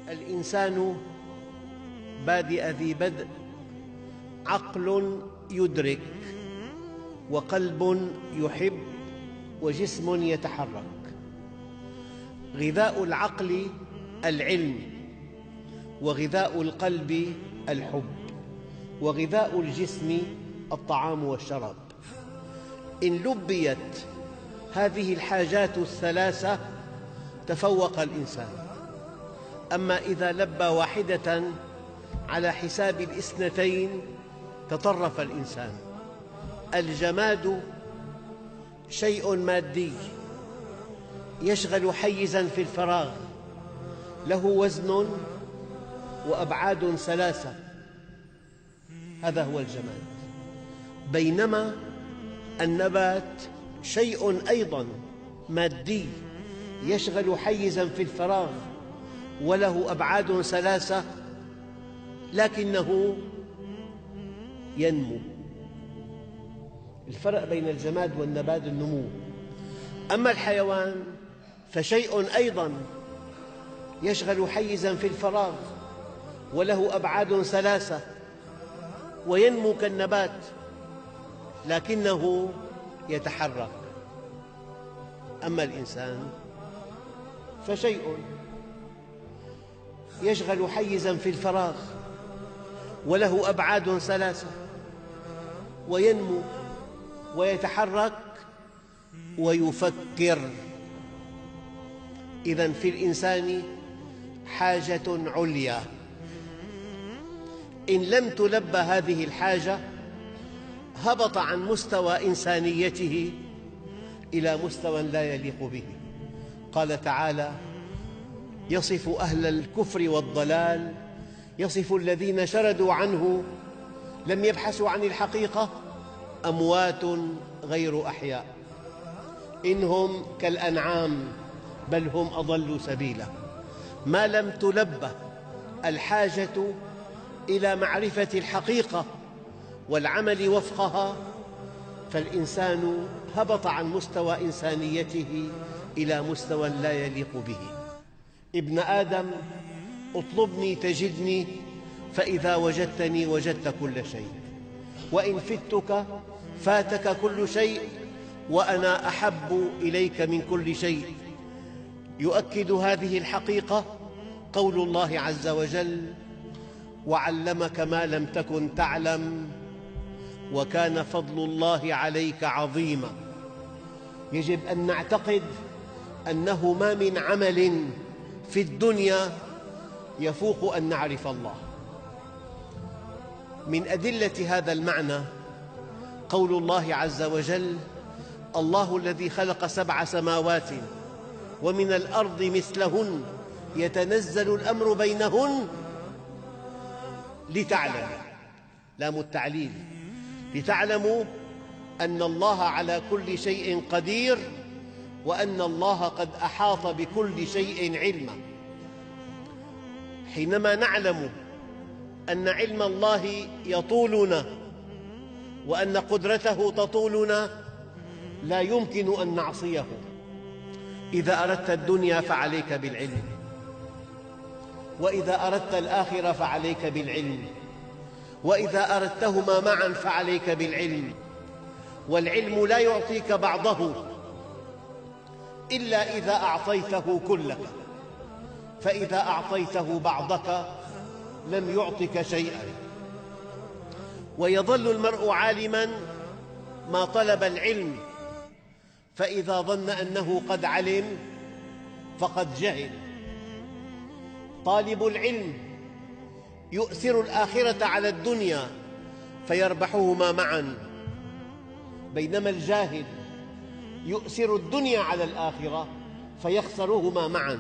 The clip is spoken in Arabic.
الإنسان بادئ ذي بدء، عقل يدرك وقلب يحب وجسم يتحرك. غذاء العقل العلم، وغذاء القلب الحب، وغذاء الجسم الطعام والشراب. إن لبيت هذه الحاجات الثلاثة تفوق الإنسان، أما إذا لبى واحدة على حساب الاثنتين تطرف الإنسان. الجماد شيء مادي يشغل حيزاً في الفراغ، له وزن وأبعاد ثلاثة، هذا هو الجماد. بينما النبات شيء أيضاً مادي يشغل حيزاً في الفراغ وله أبعاد ثلاثة، لكنه ينمو. الفرق بين الجماد والنبات النمو. أما الحيوان فشيء أيضاً يشغل حيزاً في الفراغ وله أبعاد ثلاثة وينمو كالنبات، لكنه يتحرك. أما الإنسان فشيء يشغل حيزاً في الفراغ وله أبعاد ثلاثة وينمو ويتحرك ويفكر. إذن في الإنسان حاجة عليا، إن لم تلبى هذه الحاجة هبط عن مستوى إنسانيته إلى مستوى لا يليق به. قال تعالى: يصف أهل الكفر والضلال، يصف الذين شردوا عنه لم يبحثوا عن الحقيقة، أموات غير أحياء، إن هم كالأنعام بل هم أضل سبيلا. ما لم تلبى الحاجة إلى معرفة الحقيقة والعمل وفقها فالإنسان هبط عن مستوى إنسانيته إلى مستوى لا يليق به. ابن آدم، اطلبني تجدني، فإذا وجدتني وجدت كل شيء، وإن فتك فاتك كل شيء، وأنا أحب إليك من كل شيء. يؤكد هذه الحقيقة قول الله عز وجل: وعلمك ما لم تكن تعلم وكان فضل الله عليك عظيما. يجب أن نعتقد أنه ما من عمل في الدنيا يفوق أن نعرف الله. من أدلة هذا المعنى قول الله عز وجل: الله الذي خلق 7 سماوات ومن الأرض مثلهن يتنزل الأمر بينهن لتعلموا، لام التعليل، لتعلموا أن الله على كل شيء قدير، وأن الله قد أحاط بكل شيء علما. حينما نعلم أن علم الله يطولنا وأن قدرته تطولنا لا يمكن أن نعصيه. إذا أردت الدنيا فعليك بالعلم، وإذا أردت الآخرة فعليك بالعلم، وإذا أردتهما معا فعليك بالعلم. والعلم لا يعطيك بعضه إلا إذا أعطيته كلك، فإذا أعطيته بعضك لم يعطك شيئا. ويظل المرء عالماً ما طلب العلم، فإذا ظن أنه قد علم فقد جهل. طالب العلم يؤثر الآخرة على الدنيا فيربحهما معاً، بينما الجاهل يؤثر الدنيا على الآخرة فيخسرهما معاً.